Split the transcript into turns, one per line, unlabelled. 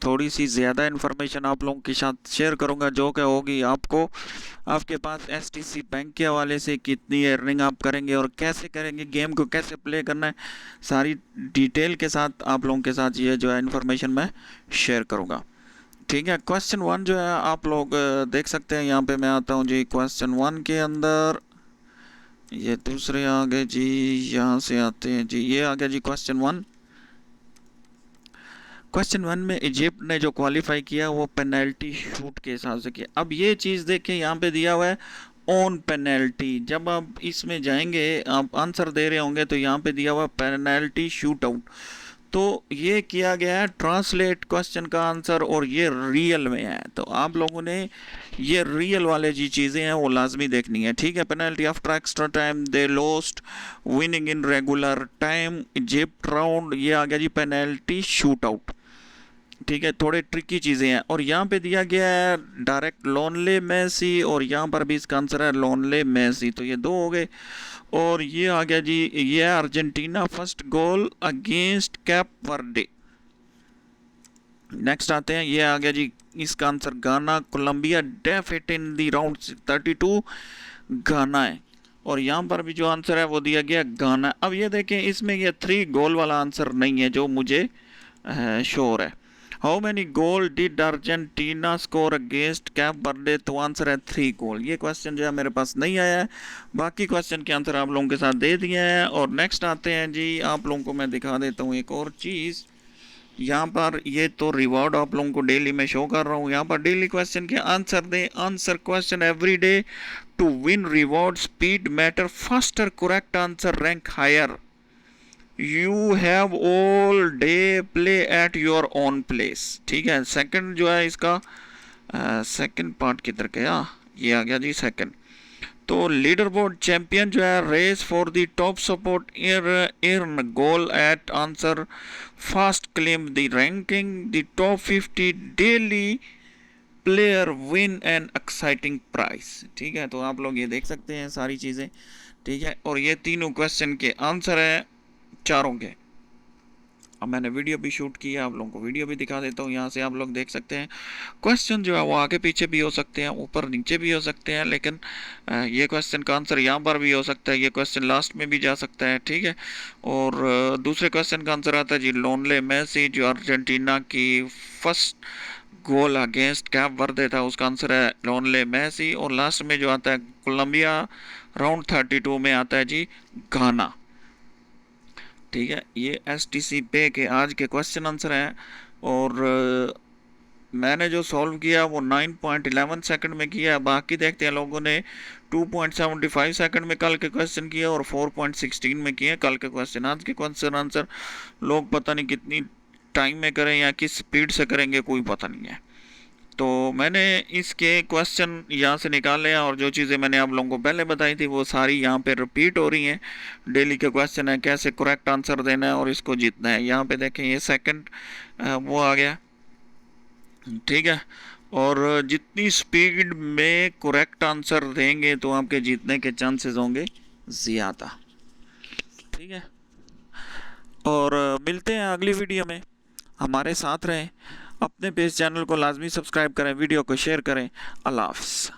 थोड़ी सी ज़्यादा इन्फॉर्मेशन आप लोगों के साथ शेयर करूंगा, जो कि होगी आपको आपके पास एसटीसी बैंक के हवाले से कितनी अर्निंग आप करेंगे और कैसे करेंगे, गेम को कैसे प्ले करना है, सारी डिटेल के साथ आप लोगों के साथ ये जो है इन्फॉर्मेशन मैं शेयर करूंगा। ठीक है, क्वेश्चन वन जो है आप लोग देख सकते हैं। यहाँ पे मैं आता हूँ जी क्वेश्चन वन के अंदर। ये दूसरे आ गए जी, यहाँ से आते हैं जी, ये आ गया जी क्वेश्चन वन। क्वेश्चन वन में इजिप्ट ने जो क्वालिफाई किया वो पेनल्टी शूट के हिसाब से किया। अब ये चीज़ देखें, यहाँ पे दिया हुआ है ऑन पेनल्टी। जब आप इसमें जाएंगे, आप आंसर दे रहे होंगे तो यहाँ पे दिया हुआ पेनल्टी शूट आउट। तो ये किया गया है ट्रांसलेट क्वेश्चन का आंसर, और ये रियल में है। तो आप लोगों ने ये रियल वाले जी चीज़ें हैं वो लाजमी देखनी है। ठीक है, penalty after extra time they lost, winning in regular time, Egypt round, ये आ गया जी पेनल्टी शूट आउट। ठीक है, थोड़े ट्रिकी चीज़ें हैं। और यहाँ पे दिया गया है डायरेक्ट लोनले मेसी, और यहाँ पर भी इसका आंसर है लोनले मेसी। तो ये दो हो गए। और ये आ गया जी, ये Argentina first goal against Cape Verde. Next आते हैं, ये आ गया जी इसका answer Ghana Colombia defeat in the round 32 Ghana है। और यहाँ पर भी जो आंसर है वो दिया गया गाना। अब ये देखें, इसमें ये 3 गोल वाला आंसर नहीं है जो मुझे श्योर है। How many goal did Argentina score against Cape Verde? तो आंसर है 3 गोल। ये क्वेश्चन जो है मेरे पास नहीं आया है, बाकी क्वेश्चन के आंसर आप लोगों के साथ दे दिए हैं। और नेक्स्ट आते हैं जी, आप लोगों को मैं दिखा देता हूँ एक और चीज़। यहाँ पर ये तो रिवॉर्ड आप लोगों को डेली में शो कर रहा हूँ। यहाँ पर डेली क्वेश्चन के आंसर दें, answer question every day to win reward, speed matter, faster, correct answer rank higher, you have all day play at your own place. ठीक है, सेकंड जो है इसका सेकंड पार्ट किधर गया, ये आ गया जी सेकंड। तो लीडर बोर्ड चैंपियन जो है race for the top support earn goal at answer fast claim the ranking the top 50 daily player win an exciting price. ठीक है, तो आप लोग ये देख सकते हैं सारी चीज़ें। ठीक है, और ये तीनों क्वेश्चन के आंसर हैं चारों के। अब मैंने वीडियो भी शूट की है, आप लोगों को वीडियो भी दिखा देता हूँ। यहाँ से आप लोग देख सकते हैं क्वेश्चन जो है वो आगे पीछे भी हो सकते हैं, ऊपर नीचे भी हो सकते हैं, लेकिन ये क्वेश्चन का आंसर यहाँ पर भी हो सकता है, ये क्वेश्चन लास्ट में भी जा सकता है। ठीक है, और दूसरे क्वेश्चन का आंसर आता है जी लोनले मेसी, जो अर्जेंटीना की फर्स्ट गोल अगेंस्ट कैप वर्दे था, उसका आंसर है लोनले मेसी। और लास्ट में जो आता है कोलंबिया राउंड 32 में आता है जी गाना। ठीक है, ये एसटीसी पे के आज के क्वेश्चन आंसर हैं। और मैंने जो सॉल्व किया वो 9.11 सेकंड में किया। बाकी देखते हैं लोगों ने 2.75 सेकंड में कल के क्वेश्चन किया और 4.16 में किए कल के क्वेश्चन। आज के क्वेश्चन आंसर लोग पता नहीं कितनी टाइम में करें या किस स्पीड से करेंगे, कोई पता नहीं है। तो मैंने इसके क्वेश्चन यहाँ से निकाले हैं, और जो चीज़ें मैंने आप लोगों को पहले बताई थी वो सारी यहाँ पे रिपीट हो रही हैं। डेली के क्वेश्चन है, कैसे करेक्ट आंसर देना है और इसको जीतना है। यहाँ पे देखें, ये सेकंड वो आ गया। ठीक है, और जितनी स्पीड में करेक्ट आंसर देंगे तो आपके जीतने के चांसेस होंगे ज़्यादा। ठीक है, और मिलते हैं अगली वीडियो में, हमारे साथ रहें, अपने पेज चैनल को लाजमी सब्सक्राइब करें, वीडियो को शेयर करें। अल्लाह हाफ़िज़।